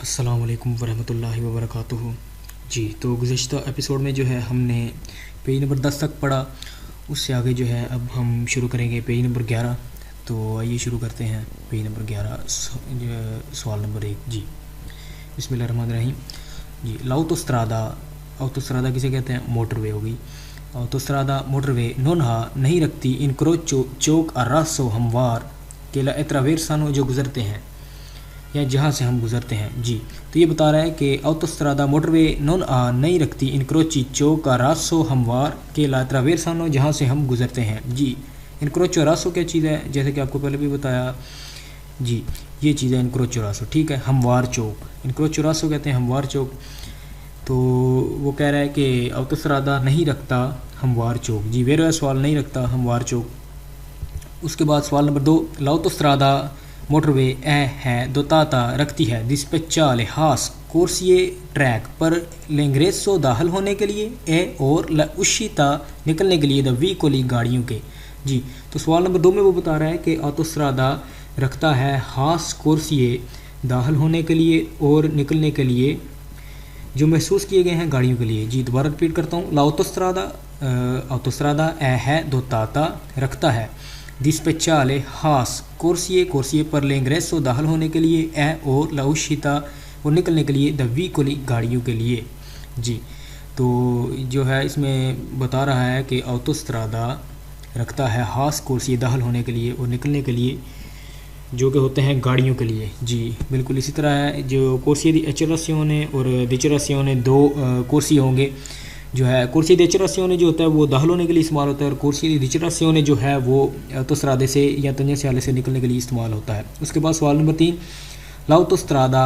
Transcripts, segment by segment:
अस्सलाम वालेकुम वरहमतुल्लाहि वबरकातुहू। जी, तो गुज़िश्ता एपिसोड में जो है हमने पेज नंबर 10 तक पढ़ा। उससे आगे जो है अब हम शुरू करेंगे पेज नंबर 11। तो आइए शुरू करते हैं पेज नंबर 11 सवाल नंबर 1। जी, बिस्मिल्लाहिर्रहमानिर्रहीम। जी, लाउतोस्त्रादा, ऑटोस्त्रादा किसे कहते हैं? मोटरवे होगी। ऑटोस्त्रादा मोटरवे नोनहा नहीं रखती इनक्रोचो चौक अर्रासो हमवार केला एत्रावेरसानो जो गुज़रते हैं या जहाँ से हम गुज़रते हैं। जी, तो ये बता रहा है कि ऑटोस्त्रादा मोटरवे नॉन नहीं रखती इनक्रोची चौक रासो हमवार के ला ट्रावेरसानो जहाँ से हम गुज़रते हैं। जी, इनक्रोचो रासो क्या चीज़ है? जैसे कि आपको पहले भी बताया। जी, ये चीज़ है इनक्रोचो रासो। ठीक है, हमवार चौक, इनक्रोचो रासो कहते हैं हमवार चौक। तो वो कह रहा है कि ऑटोस्त्रादा नहीं रखता हमवार चौक। जी, वेरा सवाल नहीं रखता हमवार चौक। उसके बाद सवाल नंबर 2, लाउतोस्त्रादा मोटरवे है दोताता रखती है दिस्पेचाले हास कोर्सिए ट्रैक पर लेंग्रेसो दाखिल होने के लिए ए और उशिता निकलने के लिए द वी कोली गाड़ियों के। जी, तो सवाल नंबर 2 में वो बता रहा है कि ऑटोस्त्रादा रखता है हास कोर्सिए दाखिल होने के लिए और निकलने के लिए जो महसूस किए गए हैं गाड़ियों के लिए। जी, दोबारा रिपीट करता हूँ। ऑटोस्त्रादा है दोताता रखता है दिस्पेचाले हास कोर्सिए कोर्सिए पर लेंग्रेसो दाखिल होने के लिए ए और लाउशिता और निकलने के लिए द वी कोली गाड़ियों के लिए। जी, तो जो है इसमें बता रहा है कि ऑटोस्त्रादा रखता है हास कोर्सिए दाखिल होने के लिए और निकलने के लिए जो कि होते हैं गाड़ियों के लिए। जी, बिल्कुल इसी तरह है। जो कोर्सिए दी एचरासियोने और दिचरासियोने दो कोर्सिए होंगे। जो है कोर्सिए दी एचरासियोने जो होता है वो दाखिल होने के लिए इस्तेमाल होता है, और कोर्सिए दी दिचरासियोने जो है वो ऑटोस्त्रादे से या तंजे स्याले से निकलने के लिए इस्तेमाल होता है। उसके बाद सवाल नंबर 3, लाउतोस्त्रादा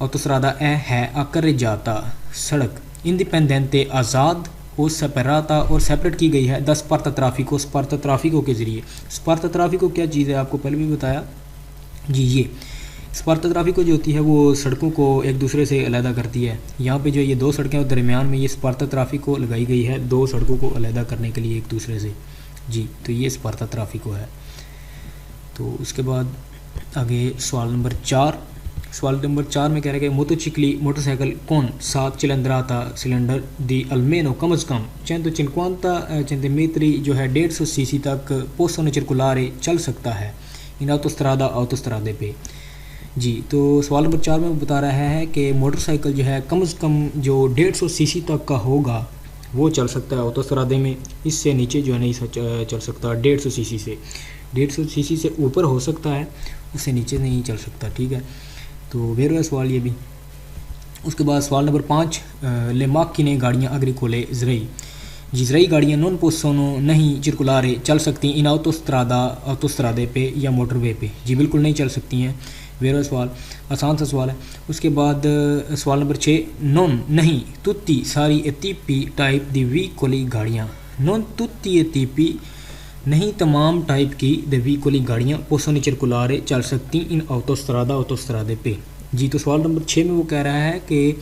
ऑटोस्त्रादा है आकर जाता सड़क इंडिपेंडेंटे आज़ाद और सेपराता और सेपरेट की गई है 10 स्पार्ता ट्राफिको स्पार्ता ट्राफिको के ज़रिए। स्पार्ता ट्राफिको क्या चीज़ है? आपको पहले भी बताया। जी, ये स्पार्ता ट्राफिको जो होती है वो सड़कों को एक दूसरे से अलहदा करती है। यहाँ पे जो ये दो सड़कें और दरमियान में ये स्पार्ता ट्राफिको लगाई गई है, दो सड़कों को अलहदा करने के लिए एक दूसरे से। जी, तो ये स्पार्ता ट्राफिको है। तो उसके बाद आगे सवाल नंबर 4। सवाल नंबर 4 में कह रहे हैं कि मोटोचिकली मोटरसाइकिल कौन 7 cilindrata सिलेंडर दी अल्मेनो कम अज़ कम 150 सेंटीमीटर जो है 150 सीसी तक पोसोने circolare चल सकता है इन ऑटोस्त्रादे पे। जी, तो सवाल नंबर 4 में बता रहा है कि मोटरसाइकिल जो है कम से कम जो 150 सीसी तक का होगा वो चल सकता है ऑटोस्त्रादे में। इससे नीचे जो है नहीं चल सकता। 150 सीसी से 150 सीसी से ऊपर हो सकता है, उससे नीचे नहीं चल सकता। ठीक है, तो वेरो सवाल ये भी। उसके बाद सवाल नंबर 5, ले माकिने गाड़ियाँ अग्रिकोले ज़रई। जी, ज़रई गाड़ियाँ नॉन पोसोनो नहीं चिरकुलारे चल सकती इन ऑटोस्त्रादे पे या मोटरवे पे। जी, बिल्कुल नहीं चल सकती हैं। वेरा सवाल आसान सा सवाल है। उसके बाद सवाल नंबर 6, नॉन नहीं तुत्ती सारी एतीपी टाइप दी वी कोली गाड़ियाँ। नॉन तुत्ती एतीपी नहीं तमाम टाइप की द वी कोली गाड़ियाँ पोसोने चिरकुलारे चल सकती इन ऑटोस्त्रादे पे। जी, तो सवाल नंबर 6 में वो कह रहा है कि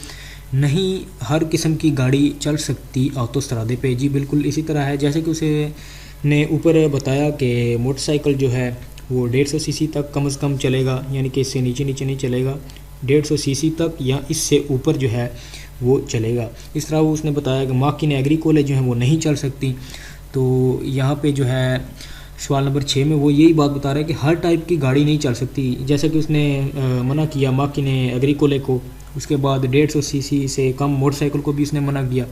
नहीं हर किस्म की गाड़ी चल सकती ऑटोस्त्रादे पे। जी, बिल्कुल इसी तरह है जैसे कि उसे ने ऊपर बताया कि मोटरसाइकिल जो है वो 150 सीसी तक कम से कम चलेगा, यानी कि इससे नीचे नहीं चलेगा। 150 सीसी तक या इससे ऊपर जो है वो चलेगा। इस तरह वो उसने बताया कि माकिने एग्रीकोले जो है वो नहीं चल सकती। तो यहाँ पे जो है सवाल नंबर 6 में वो यही बात बता रहा है कि हर टाइप की गाड़ी नहीं चल सकती। जैसा कि उसने मना किया माकिने एग्रीकोले को, उसके बाद 150 सीसी से कम मोटरसाइकिल को भी उसने मना किया।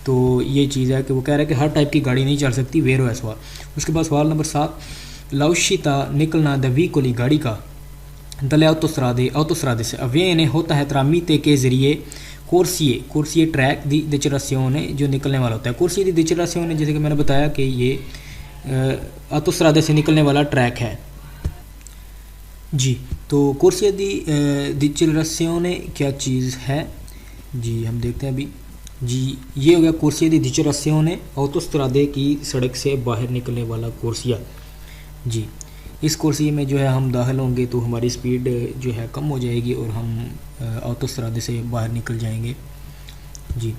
तो ये चीज़ है कि वो कह रहा है कि हर टाइप की गाड़ी नहीं चल सकती। वेरो है सवाल। उसके बाद सवाल नंबर 7, लाउशिता निकलना द वी कोली गाड़ी का दले ऑटोस्त्रादे से अवेने होता है तरामीते के ज़रिए कोर्सिए ट्रैक दी दिचरासियोने जो निकलने वाला होता है। कोर्सिए दी दिचरासियोने जैसे कि मैंने बताया कि ये ऑटोस्त्रादे से निकलने वाला ट्रैक है। जी, तो कोर्सिए दी दिचरासियोने क्या चीज़ है? जी, हम देखते हैं अभी। जी, ये हो गया कोर्सिए दी दिचरासियोने ऑटोस्त्रादे की सड़क से बाहर निकलने वाला कोर्सिया। जी, इस कोर्सिए में जो है हम दाखिल होंगे तो हमारी स्पीड जो है कम हो जाएगी और हम ऑटोस्त्रादे से बाहर निकल जाएंगे। जी,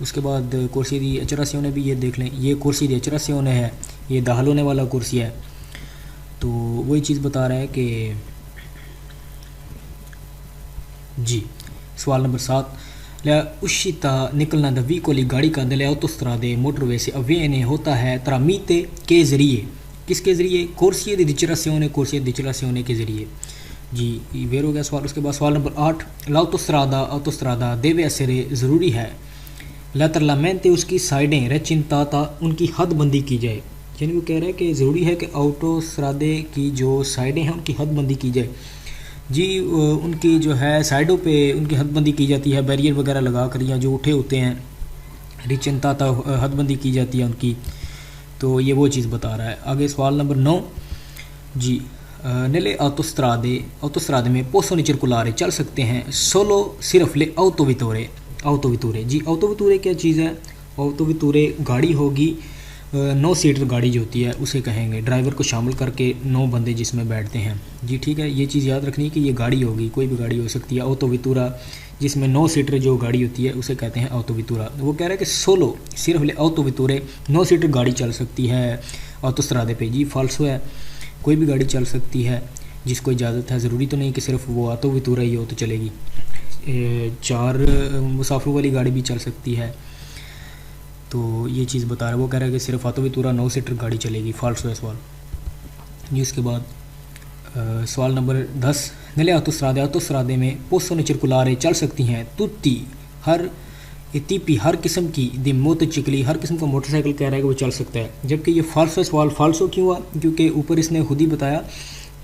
उसके बाद कोर्सिए दी एचरासियोने भी ये देख लें। ये कोर्सिए दी एचरासियोने है, ये दाखिल होने वाला कोर्सिया है। तो वही चीज़ बता रहा है कि जी सवाल नंबर 7, la uscita निकलना द विकोली गाड़ी का दले autostrade मोटरवे से avviene होता है tramite के ज़रिए, किसके ज़रिए? corsie di dichiarazione के ज़रिए। जी वेर हो गया सवाल। उसके बाद सवाल नंबर 8, l'autostrada deve essere ज़रूरी है lateralmente उसकी साइडें recintada उनकी हदबंदी की जाए, यानी वो कह रहा है कि ज़रूरी है कि ऑटोस्ट्रादे की जो साइडें हैं उनकी हदबंदी की जाए। जी उनकी जो है साइडों पे उनकी हदबंदी की जाती है, बैरियर वगैरह लगा कर, या जो उठे होते हैं रिचिंताता हदबंदी की जाती है उनकी। तो ये वो चीज़ बता रहा है। आगे सवाल नंबर 9, जी नेले ऑटोस्ट्रादे में पोसोनी चिरकुलारे चल सकते हैं सोलो सिर्फ ले ऑटोवितोरे। जी ऑटोवितोरे क्या चीज़ है? ऑटोवितोरे गाड़ी होगी 9 सीटर गाड़ी जो होती है उसे कहेंगे, ड्राइवर को शामिल करके 9 बंदे जिसमें बैठते हैं। जी ठीक है, ये चीज़ याद रखनी है कि ये गाड़ी होगी, कोई भी गाड़ी हो सकती है। ऑटोवितुरा जिसमें 9 सीटर जो गाड़ी होती है उसे कहते हैं ऑटोवितुरा। वो कह रहा है कि सोलो सिर्फ ले ऑटोवितुरे 9 सीटर गाड़ी चल सकती है ऑटोस्ट्रादे पे। जी फाल्सो है, कोई भी गाड़ी चल सकती है जिसको इजाज़त है, ज़रूरी तो नहीं कि सिर्फ वो ऑटोवितुरा ही हो तो चलेगी। 4 मुसाफिर वाली गाड़ी भी चल सकती है। तो ये चीज़ बता रहा है। वो कह रहा है कि सिर्फ ऑटोवितुरा 9 सीटर गाड़ी चलेगी, फाल्सो है सवाल। जी उसके बाद सवाल नंबर 10, नले ऑटोस्ट्रादे में पोसोनी चिरकुलारे चल सकती हैं तुत्ती हर किस्म की दी मोटरसाइकिल, हर किस्म का मोटरसाइकिल कह रहा है कि वो चल सकता है। जबकि ये फाल्सो सवाल। फाल्सो क्यों हुआ? क्योंकि ऊपर इसने खुद ही बताया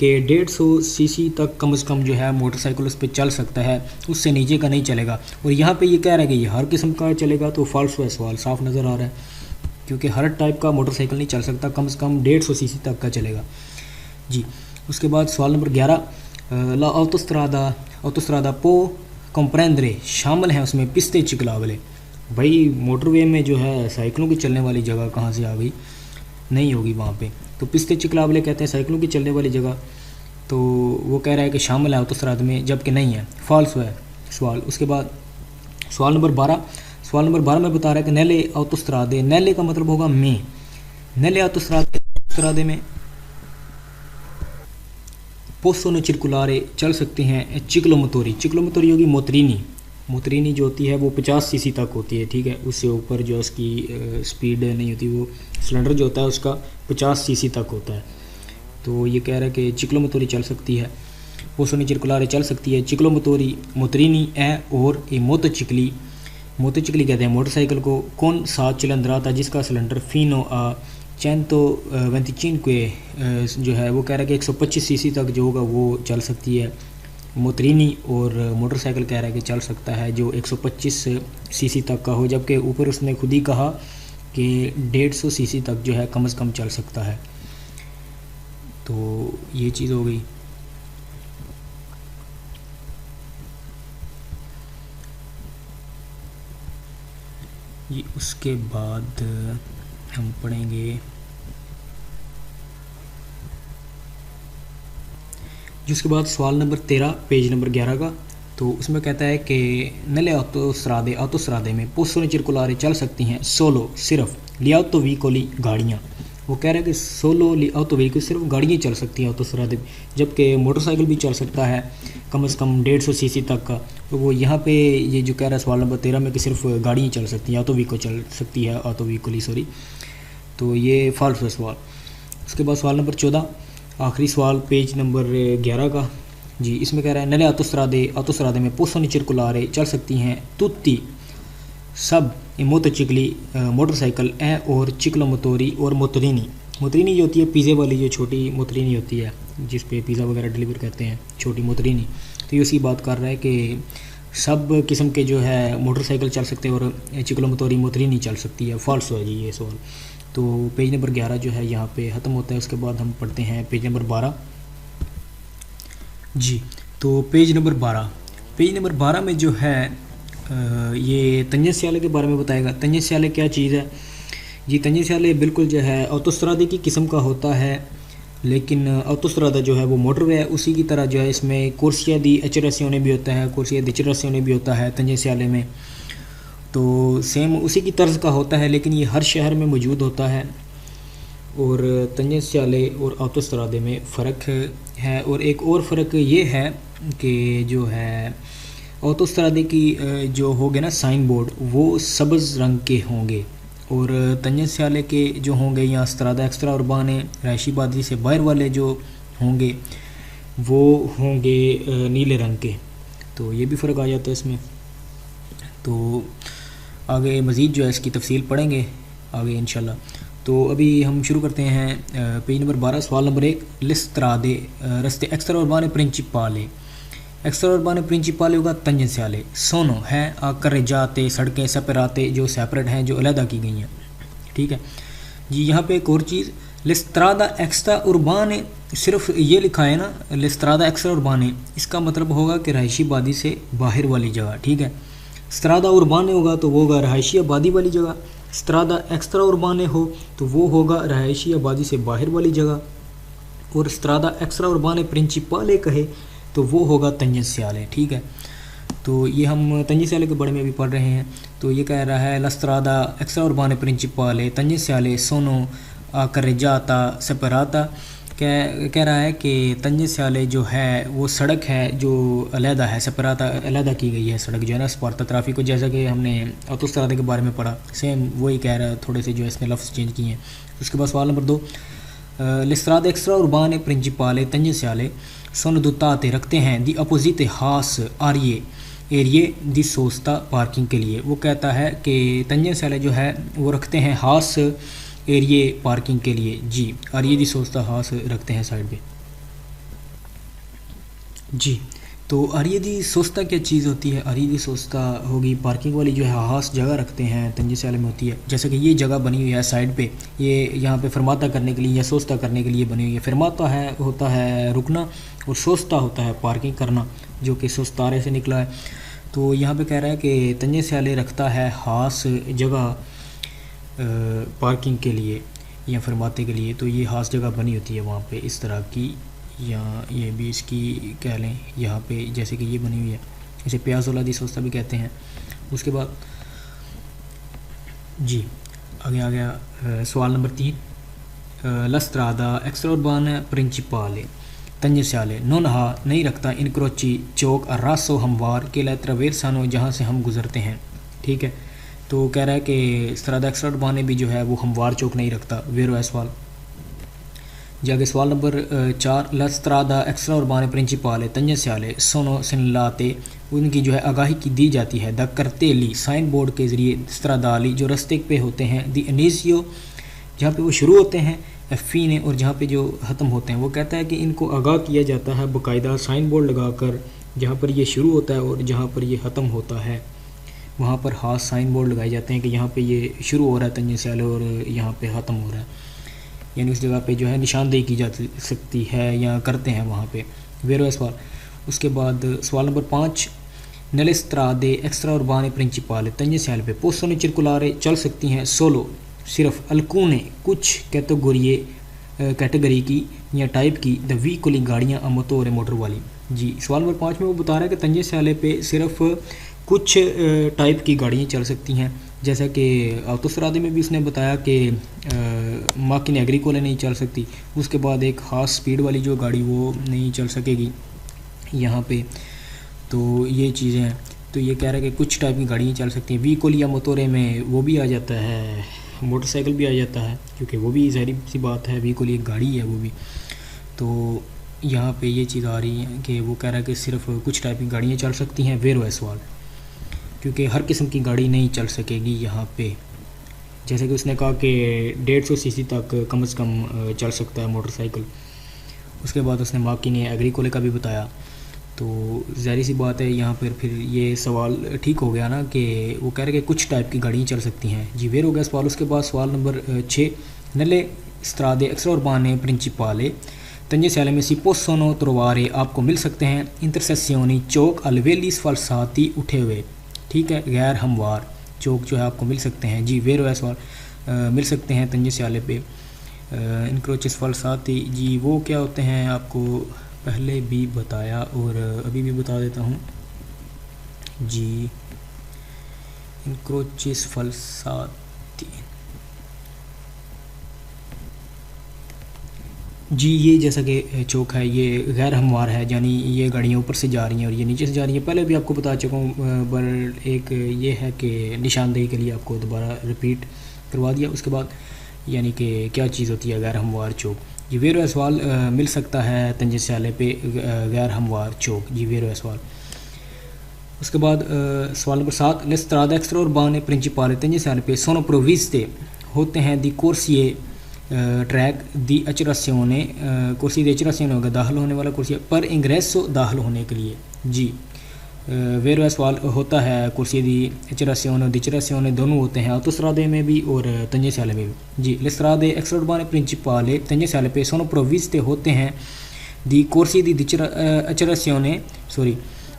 कि 150 सीसी तक कम से कम जो है मोटरसाइकिल उस पर चल सकता है, उससे नीचे का नहीं चलेगा। और यहाँ पे ये कह रहा है कि ये हर किस्म का चलेगा, तो फाल्सो है सवाल, साफ नज़र आ रहा है। क्योंकि हर टाइप का मोटरसाइकिल नहीं चल सकता, कम से कम 150 सीसी तक का चलेगा। जी उसके बाद सवाल नंबर 11, ला ऑटोस्ट्रादा पो कंप्रेंद्रे शामिल है उसमें पिस्ते चिकलावले। भाई मोटरवे में जो है साइकिलों की चलने वाली जगह कहाँ से आ गई? नहीं होगी वहाँ पे। तो पिस्ते चिकलावले कहते हैं साइकिलों की चलने वाली जगह, तो वो कह रहा है कि शामिल है ऑटोस्ट्रादा में, जबकि नहीं है, फॉल्स है सवाल। उसके बाद सवाल नंबर 12 में बता रहा है कि नेले ऑटोस्ट्रादे, नेले का मतलब होगा में, नेले ऑटोस्ट्रादे में पोसोनो चिरकुलारे चल सकते हैं चिक्लोमोतोरी होगी मोतरीनी जो होती है वो 50 सीसी तक होती है, ठीक है। उससे ऊपर जो उसकी स्पीड नहीं होती, वो सिलेंडर जो होता है उसका 50 सीसी तक होता है। तो ये कह रहा है कि चिक्लोमोतोरी चल सकती है, पोसोनी चिरकुलारे चल सकती है, चिक्लोमोतोरी मोतरीनी है। और ये मोतोचिकली कहते हैं मोटरसाइकिल को। कौन 7 चिलंदरा था जिसका सिलेंडर फिनो आ 125 के जो है वो कह रहा है कि 125 सीसी तक जो होगा वो चल सकती है मोतरीनी। और मोटरसाइकिल कह रहा है कि चल सकता है जो 125 सीसी तक का हो, जबकि ऊपर उसने खुद ही कहा कि 150 सीसी तक जो है कम से कम चल सकता है। तो ये चीज़ हो गई। ये उसके बाद हम पढ़ेंगे जिसके बाद सवाल नंबर 13 पेज नंबर 11 का। तो उसमें कहता है कि नले ऑटोस्ट्रादे में पोसोनी चिरकुलारे चल सकती हैं सोलो सिर्फ लियाओतो वीकोली गाड़ियाँ। वो कह रहा है कि सोलो लियाओतो वीकोली सिर्फ गाड़ियाँ चल सकती हैं ऑटोस्ट्रादे में, जबकि मोटरसाइकिल भी चल सकता है कम से कम 150 सीसी तक का। तो वो यहाँ पे ये जो कह रहा है सवाल नंबर 13 में कि सिर्फ गाड़ियाँ चल सकती हैं, ऑटो वीको चल सकती है, ऑटो वीकोली सॉरी। तो ये फॉल्स है सवाल। उसके बाद सवाल नंबर 14 आखिरी सवाल पेज नंबर 11 का। जी इसमें कह रहा है नले ऑटोस्ट्रादे में पोसोनी चिरकुलारे चल सकती हैं तुत्ती सब मोतोचिकली मोटरसाइकिल ए और चिक्लोमोतोरी और मोतरीनी जो होती है पिज़्ज़े वाली, जो छोटी मोतरीनी होती है जिस पे पिज़्ज़ा वगैरह डिलीवर करते हैं, छोटी मोतरीनी। तो ये उसी बात कर रहा है कि सब किस्म के जो है मोटरसाइकिल चल सकते हैं और चिक्लोमोतोरी मोतरीनी चल सकती है। फॉल्स है जी ये सवाल। तो पेज नंबर 11 जो है यहाँ पे ख़त्म होता है। उसके बाद हम पढ़ते हैं पेज नंबर 12। जी तो पेज नंबर 12 में जो है ये तंजेंशियाले के बारे में बताएगा। तंजेंशियाले क्या चीज़ है जी? तंजेंशियाले बिल्कुल जो है ऑटोस्ट्रादे की किस्म का होता है, लेकिन ऑटोस्ट्रादा जो है वो मोटरवे है, उसी की तरह जो है इसमें कोर्सिया दी एचरेसियोने भी होता है, कोर्सिया दी एचरेसियोने भी होता है तंजेंशियाले में। तो सेम उसी की तर्ज का होता है, लेकिन ये हर शहर में मौजूद होता है। और तंजेंशियाले और ऑटोस्ट्रादे में फ़र्क है। और एक और फ़र्क ये है कि जो है ऑटोस्ट्रादे की जो होंगे ना साइन बोर्ड वो सब्ज़ रंग के होंगे, और तंजस्याले के जो होंगे या स्त्रादा एक्स्ट्रा उर्बाने रहायशी आबादी से बाहर वाले जो होंगे वो होंगे नीले रंग के। तो ये भी फ़र्क आ जाता है इसमें। तो आगे मज़ीद जो है इसकी तफसील पढ़ेंगे आगे इंशाल्लाह। तो अभी हम शुरू करते हैं पेज नंबर 12 सवाल नंबर 1। लिस्त्रादे रस्ते एक्स्ट्रा उर्बाने प्रिंसिपाले, एक्स्ट्रा उर्बाने प्रिंसिपाले होगा तंजस्याले। सोनो है आकर जाते सड़कें सेपराते जो सेपरेट हैं, जो अलहदा की गई हैं, ठीक है जी। यहाँ पे एक और चीज़, लिस्त्रादा एक्स्ट्रा उर्बाने सिर्फ ये लिखा है ना, लिस्त्रादा एक्स्ट्रा उर्बाने, इसका मतलब होगा कि रहायशी आबादी से बाहर वाली जगह, ठीक है। स्त्रादा उर्बाने होगा तो वो होगा रहायशी आबादी वाली जगह, स्त्रादा एक्स्ट्रा उर्बाने हो तो वो होगा रहायशी आबादी से बाहर वाली जगह, और स्त्रादा एक्स्ट्रा उर्बाने प्रिंसिपाले कहे तो वो होगा तंजस्याले, ठीक है। तो ये हम तंजस्याले के बारे में भी पढ़ रहे हैं। तो ये कह रहा है लस्त्रादा एक्स्ट्रा उर्बाने प्रिंसिपाले तंजस्याले सोनो आकरेजाता सेपराता, कह रहा है कि तंजस्याले जो है वो सड़क है जो अलहदा है, सेपराता अलहदा की गई है सड़क जो है ना स्पार्ता ट्राफिक को, जैसा कि हमने ऑटोस्ट्रादे के बारे में पढ़ा, सेम वही कह रहा है, थोड़े से जो है इसने लफ्ज़ चेंज किए हैं। उसके बाद सवाल नंबर 2, लिस्त्रादा एक्स्ट्रा उर्बाने प्रिंसिपाले तंजस्याले सोनो दुताते रखते हैं दी अपोजिट हास आर्ये एरिए दी सोस्ता पार्किंग के लिए। वो कहता है कि तंजस्याले जो है वो रखते हैं हास एरिए पार्किंग के लिए जी, आर्ये दी सोस्ता हास रखते हैं साइड पे जी। तो आर्ये दी सोस्ता क्या चीज़ होती है? आर्ये दी सोस्ता होगी पार्किंग वाली जो है हास जगह रखते हैं तंजस्याले में होती है। जैसे कि ये जगह बनी हुई है साइड पे, ये यहाँ पे फरमाता करने के लिए या सोस्ता करने के लिए बनी हुई है। फरमाता है होता है रुकना और सोस्ता होता है पार्किंग करना, जो कि सोस्तारे से निकला है। तो यहाँ पे कह रहा है कि तंजस्याले रखता है हास जगह पार्किंग के लिए या फरमाते के लिए। तो ये हास जगह बनी होती है वहाँ पे इस तरह की, या ये भी इसकी कह लें यहाँ पे जैसे कि ये बनी हुई है, इसे प्याजोला दी सोस्ता भी कहते हैं। उसके बाद जी आगे आ गया सवाल नंबर 3, लस्त्रादा एक्स्ट्रा उर्बाने प्रिंसिपाले तंजस्याले नोनहा नहीं रखता इनक्रोची चौक अर्रासो हमवार के ट्रावेर्सानो जहाँ से हम गुजरते हैं, ठीक है। तो कह रहा है कि स्त्रादा एक्स्ट्रा उर्बाने भी जो है वो हमवार चौक नहीं रखता, वेरो है सवाल। जाके सवाल नंबर 4, लस्त्रादा एक्स्ट्रा उर्बाने प्रिंसिपाले तंजस्याले सोनो सिनलाते उनकी जो है आगाही की दी जाती है द करतेली साइन बोर्ड के ज़रिए स्त्रादाली जो रस्ते पे होते हैं, दी इनिशियो जहाँ पे वो शुरू होते हैं, एफीने और जहाँ पे जो ख़त्म होते हैं। वो कहता है कि इनको आगाह किया जाता है बाकायदा साइन बोर्ड लगाकर, जहाँ पर ये शुरू होता है और जहाँ पर ये ख़त्म होता है वहाँ पर हाथ साइन बोर्ड लगाए जाते हैं कि यहाँ पे ये शुरू हो रहा है तंजस्याले और यहाँ पे ख़त्म हो रहा है, यानी उस जगह पे जो है निशानदेही की जा सकती है या करते हैं वहाँ पे, वेरो सवाल। उसके बाद सवाल नंबर 5, नलेस्त्रादे एक्स्ट्रा उर्बाने प्रिंसिपाले तंजस्याले पे पोसोने चिरकुलारे चल सकती हैं सोलो सिर्फ अलकूने कुछ कैटेगरी की या टाइप की द व्हीकली गाड़ियाँ अमतोर मोटर वाली जी। सवाल नंबर 5 में वो बता रहा है कि तंजस्याले पे सिर्फ कुछ टाइप की गाड़ियाँ चल सकती हैं, जैसा कि ऑटोस्ट्रादे में भी उसने बताया कि माकिन एग्रीकोले नहीं चल सकती। उसके बाद एक खास स्पीड वाली जो गाड़ी वो नहीं चल सकेगी यहाँ पे। तो ये चीज़ें हैं। तो ये कह रहा है कि कुछ टाइप की गाड़ियाँ चल सकती हैं। व्हीकल या मोटोरे में वो भी आ जाता है, मोटरसाइकिल भी आ जाता है, क्योंकि वो भी ज़ाहिर सी बात है व्हीकल एक गाड़ी है वो भी। तो यहाँ पे ये चीज़ आ रही है कि वो कह रहा है कि सिर्फ कुछ टाइप की गाड़ियाँ चल सकती हैं, वेरो है सवाल, क्योंकि हर किस्म की गाड़ी नहीं चल सकेगी यहाँ पे। जैसे कि उसने कहा कि 150 सीसी तक कम से कम चल सकता है मोटरसाइकिल। उसके बाद उसने माकिन एग्रीकोले का भी बताया। तो ज़ाहिर सी बात है यहाँ पर फिर ये सवाल ठीक हो गया ना कि वो कह रहे कि कुछ टाइप की गाड़ियाँ चल सकती हैं जी, वेर हो गया सवाल। उसके बाद सवाल नंबर 6, नले स्त्रादे एक्स्ट्रा उर्बाने प्रिंसिपाले तंजस्याले में सी पोसोनो त्रोवारे आपको मिल सकते हैं इंटरसेसियोनी चौक अलवेली फलसाती उठे हुए, ठीक है, गैर हमवार चौक जो है आपको मिल सकते हैं जी, वेरो है सवाल। मिल सकते हैं तंजस्याले पे इंक्रोचिस फलसाती जी, वो क्या होते हैं आपको पहले भी बताया और अभी भी बता देता हूँ जी। इंक्रोचिस फलसाती जी ये जैसा कि चौक है ये गैर हमवार है, यानी ये गाड़ियाँ ऊपर से जा रही हैं और ये नीचे से जा रही हैं। पहले भी आपको बता चुका हूँ, पर एक ये है कि निशानदेही के लिए आपको दोबारा रिपीट करवा दिया। उसके बाद यानी कि क्या चीज़ होती है गैर हमवार चौक। जी वेरो सवाल मिल सकता है तंजे स्याले पे गैर हमवार चौक। जी वेरो सवाल। उसके बाद सवाल number 7, le strade extraurbane principali tenge sempre sono provviste होते हैं दी कोर्सिए ट्रैक दी अचरासियोने कुर्सी दी अचरासियोने होगा दाखिल होने वाला कुर्सी पर इंग्रेसो दाखिल होने के लिए। जी वेरो सवाल होता है कुर्सी दी अचरासियोने दी अचरासियोने दोनों होते हैं ऑटोस्ट्रादे में भी और तंजे स्याले में भी। जी le strade extraurbane principali tenge sempre sono provviste होते हैं दी कुर्सी दी अचरासियोने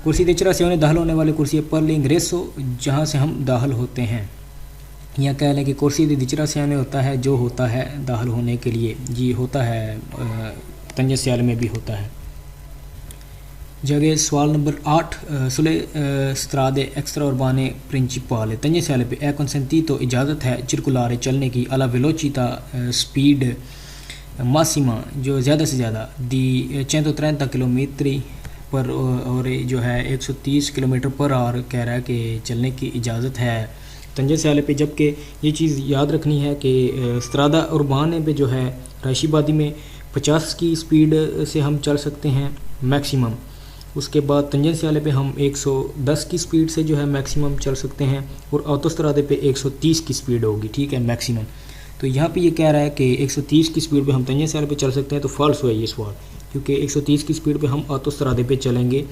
कुर्सी दी अचरासियोने दाखिल होने वाले कुर्सी पर लिंग्रेसो जहाँ से हम दाखिल होते हैं, या कह लें कि कुर्सी दी अचरासियोने होता है जो होता है दाखिल होने के लिए। जी होता है तंजे स्याले में भी होता है। जगह सवाल नंबर 8, सुले स्त्रादे एक्स्ट्राउर्बाने प्रिंसिपाले तंजे स्याले पे ए कंसेंटी तो इजाज़त है चिरकुलारे चलने की अला वेलोचिता स्पीड मासिमा जो ज़्यादा से ज़्यादा दी 130 किलोमीटर पर और जो है 130 किलोमीटर पर आवर कह रहा है कि चलने की इजाज़त है तंजे स्याले पे। जबकि ये चीज़ याद रखनी है कि स्त्रादा उर्बाने पे जो है राशिबादी में 50 की स्पीड से हम चल सकते हैं मैक्सिमम। उसके बाद तंजे स्याले पे हम 110 की स्पीड से जो है मैक्सिमम चल सकते हैं और ऑटोस्ट्रादे पे 130 की स्पीड होगी, ठीक है, मैक्सिमम। तो यहाँ पे ये कह रहा है कि 130 की स्पीड पे हम तंजे स्याले पे चल सकते हैं, तो फॉल्स हुआ ये सवाल, क्योंकि 130 की स्पीड पे हम ऑटोस्ट्रादे पे चलेंगे।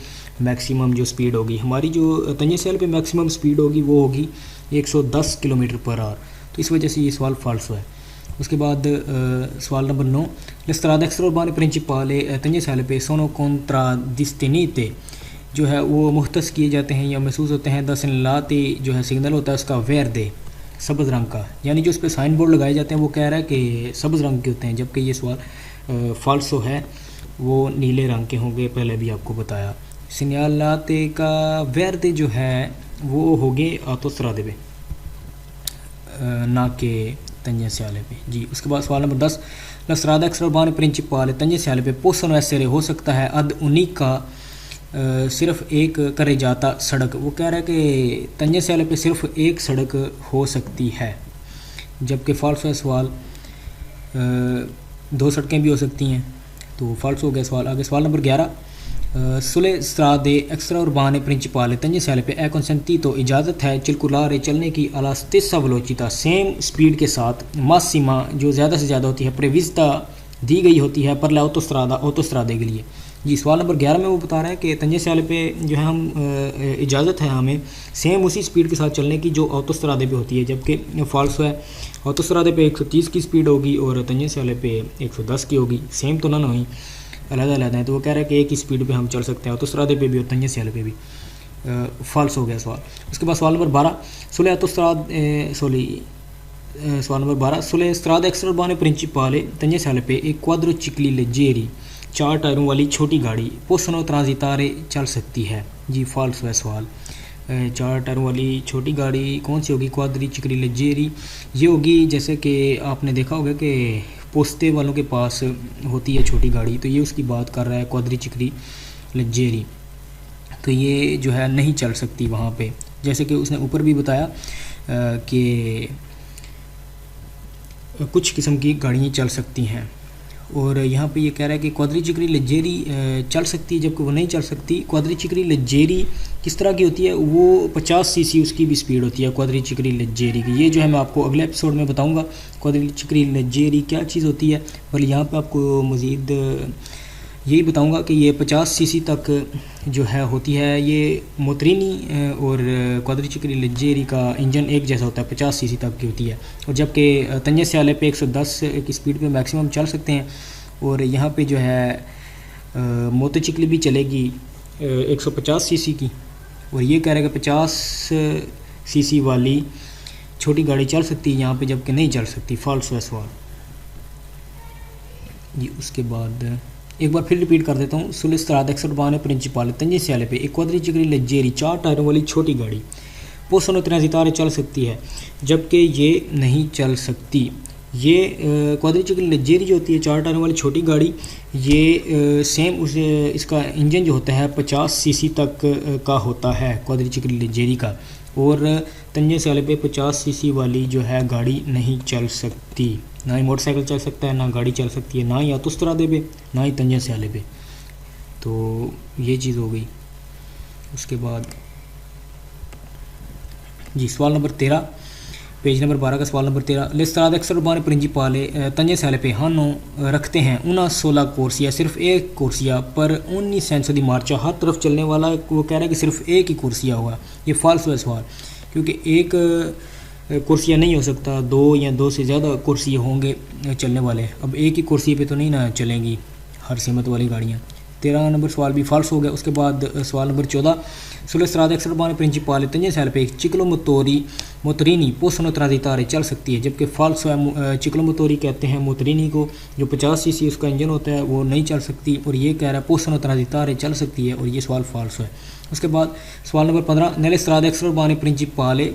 मैक्सिमम जो स्पीड होगी हमारी, जो तंजे स्याले पे मैक्सिमम स्पीड होगी वो होगी 110 किलोमीटर पर आवर, तो इस वजह से ये सवाल फॉल्स हुआ है। उसके बाद सवाल number 9, le strade extraurbane principali tenge स्याले पे sono contraddistinite जो है वो मुख्तस किए जाते हैं या महसूस होते हैं। द सिग्नलाते जो है सिग्नल होता है उसका वेरदे सब्ज़ रंग का, यानी जो उस पर साइन बोर्ड लगाए जाते हैं वो कह रहा है कि सब्ज़ रंग के होते हैं, जबकि ये सवाल फाल्सो है, वो नीले रंग के होंगे, पहले भी आपको बताया। सिग्नलाते का वेरदे जो है वो होंगे ऑटोस्ट्रादे पे ना के तंजे स्याले पे। जी उसके बाद सवाल number 10, la strada extraurbane principale तंजे स्याले पे possono essere हो सकता है अद उन्हीं का सिर्फ एक करे जाता सड़क। वो कह रहा है कि तंजे स्याले पे सिर्फ एक सड़क हो सकती है, जबकि फॉल्स है सवाल, 2 सड़कें भी हो सकती हैं, तो फॉल्स हो गया सवाल। आगे सवाल नंबर 11, सुले स्त्रादे एक्स्ट्राउर्बाने प्रिंसिपाले तंजे स्याले पे ए कंसेंटी तो इजाज़त है चिरकुलारे चलने की अला स्टेसा वेलोचिता सेम स्पीड के साथ मासिमा जो ज़्यादा से ज़्यादा होती है प्रेविस्ता दी गई होती है पर ला ऑटोस्ट्रादे के लिए। जी सवाल नंबर 11 में वो बता रहा है कि तंजे स्याले पे जो है हम इजाज़त है हमें सेम उसी स्पीड के साथ चलने की जो ऑटोस्ट्रादे पे होती है, जबकि फॉल्स है, ऑटोस्ट्रादे पे 130 की स्पीड होगी और तंजे स्याले पे 110 की होगी, सेम तो ना हुई, अलग-अलग है। तो वो कह रहा है कि एक ही स्पीड पे हम चल सकते हैं, ऑटोस्ट्रादे पे भी और तंजे स्याले पे भी। फॉल्स हो गया सवाल। उसके बाद सवाल नंबर 12, सवाल नंबर 12, सुले स्त्रादे एक्स्ट्राउर्बाने प्रिंसिपाले तंजे स्याले पे एक क्वाड्रोचिक्ली लेजेरी 4 टायरों वाली छोटी गाड़ी पोसनो ट्रांजितारे चल सकती है। जी फॉल्स है सवाल। 4 टायरों वाली छोटी गाड़ी कौन सी होगी? क्वाड्रोचिक्ली लेजेरी ये होगी, जैसे कि आपने देखा होगा कि पोस्ते वालों के पास होती है छोटी गाड़ी, तो ये उसकी बात कर रहा है क्वाड्रोचिक्ली लेजेरी। तो ये जो है नहीं चल सकती वहाँ पे, जैसे कि उसने ऊपर भी बताया कि कुछ किस्म की गाड़ियाँ चल सकती हैं, और यहाँ पे ये कह रहा है कि क्वाड्रोचिक्ली लेजेरी चल सकती है, जबकि वो नहीं चल सकती। क्वाड्रोचिक्ली लेजेरी किस तरह की होती है? वो 50 सीसी उसकी भी स्पीड होती है क्वाड्रोचिक्ली लेजेरी की। ये जो है मैं आपको अगले एपिसोड में बताऊंगा क्वाड्रोचिक्ली लेजेरी क्या चीज़ होती है, पर यहाँ पे आपको मज़ीद यही बताऊंगा कि ये 50 सीसी तक जो है होती है। ये मोतरीनी और क्वाड्रोचिक्ली लेजेरी का इंजन एक जैसा होता है, 50 सीसी तक की होती है, और जबकि तंजे स्याले पे 110 की स्पीड पे मैक्सिमम चल सकते हैं। और यहाँ पे जो है मोटरचिक्ली भी चलेगी 150 सीसी की, और ये कह रहा है कि 50 सीसी वाली छोटी गाड़ी चल सकती है यहाँ पे, जबकि नहीं चल सकती। फॉल्स है सवाल जी। उसके बाद एक बार फिर रिपीट कर देता हूँ। सुले स्त्रादे एक्स्ट्राउर्बाने प्रिंसिपाले तंजे स्याले पे एक क्वाड्रोचिक्ली लेजेरी 4 टायरों वाली छोटी गाड़ी पोसनो ट्रांजितारे चल सकती है, जबकि ये नहीं चल सकती। ये क्वाड्रिचिकल लग्जरी जो होती है 4 टायरों वाली छोटी गाड़ी, ये सेम उस इसका इंजन जो होता है 50 सीसी तक का होता है क्वाड्रिचिकल लग्जरी का, और तंजे स्याले पे 50 सीसी वाली जो है गाड़ी नहीं चल सकती, ना ही मोटरसाइकिल चल सकता है, ना गाड़ी चल सकती है, ना ही आतुस्तरादे पे, ना ही तंजे स्याले पे। तो ये चीज़ हो गई। उसके बाद जी सवाल नंबर 13, पेज नंबर 12 का सवाल नंबर 13, लिस्त्राद अक्सर उर्बान प्रिंसिपाले तंजे साले पे हानो रखते हैं उना 16 कोर्सिया, सिर्फ एक कोर्सिया पर 19 सेंसो दी मार्चा, हर तरफ चलने वाला वो कह रहा है कि सिर्फ एक ही कोर्सिया होगा। ये फाल्स है सवाल, क्योंकि एक कुर्सियाँ नहीं हो सकता, 2 या 2 से ज़्यादा कुर्सी होंगे चलने वाले। अब एक ही कुर्सी पे तो नहीं ना चलेंगी हर सीमत वाली गाड़ियाँ। 13 नंबर सवाल भी फाल्स हो गया। उसके बाद सवाल नंबर 14, सुले स्त्राद अक्सर बाने प्रिंसिपाले तंजे साल पे चिकलो मोतरीनी पोसनो त्रादी तारे चल सकती है, जबकि फाल्स है चिकलो मोतोरी कहते हैं मोतरीनी को, जो 50 सीसी उसका इंजन होता है वो नहीं चल सकती, और ये कह रहा है पोसनो त्रादी तारे चल सकती है, और ये सवाल फाल्स है। उसके बाद सवाल नंबर 15, नेले स्त्राद अक्सर बाने प्रिंसिपाले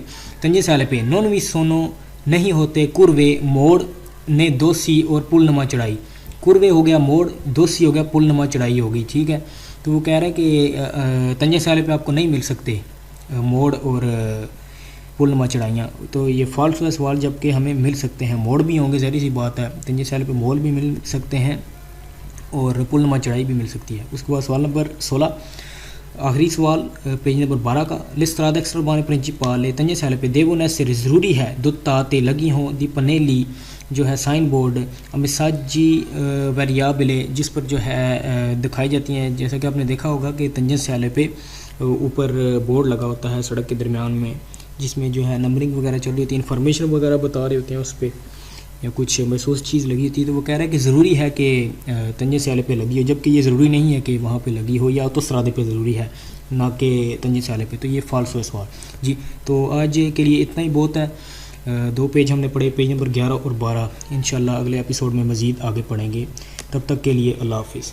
तंजे साल पे नॉन वी सोनो नहीं होते कुर्वे मोड़ ने दोसी और पुल नमा चढ़ाई। कुर्वे हो गया मोड़, दोसी हो गया पुल नमा चढ़ाई होगी, ठीक है। तो वो कह रहा है कि तंजे साले पे आपको नहीं मिल सकते मोड़ और पुल नमा चढ़ाइयाँ, तो ये फॉल्स है सवाल, जबकि हमें मिल सकते हैं, मोड़ भी होंगे, ज़हरी सी बात है, तंजे साले पे मोड़ भी मिल सकते हैं और पुल नमा चढ़ाई भी मिल सकती है। उसके बाद सवाल नंबर 16, आखिरी सवाल पेज नंबर 12 का, लिस्त्राद एक्स्ट्रा बाने प्रिंसिपाले तंजे साले पे देवो ने से ज़रूरी है दुत्ताते लगी हों दी पनेली जो है साइन बोर्ड मिसाजी वेरियाबले, जिस पर जो है दिखाई जाती हैं। जैसा कि आपने देखा होगा कि तंजन स्याले पे ऊपर बोर्ड लगा होता है सड़क के दरमियान में, जिसमें जो है नंबरिंग वगैरह चल रही होती है, इन्फॉर्मेशन वगैरह बता रहे होते हैं उस पर, या कुछ महसूस चीज़ लगी होती है। तो वो कह रहा है कि ज़रूरी है कि तंजन स्याले पे लगी हो, जबकि ये ज़रूरी नहीं है कि वहाँ पे लगी हो, या तो सरादे पे ज़रूरी है, ना कि तंजन स्याले पे। तो ये फाल्स है सवाल जी। तो आज के लिए इतना ही बहुत है। 2 पेज हमने पढ़े, पेज नंबर 11 और 12। इंशाल्लाह अगले एपिसोड में मज़ीद आगे पढ़ेंगे। तब तक के लिए अल्लाह हाफिज़।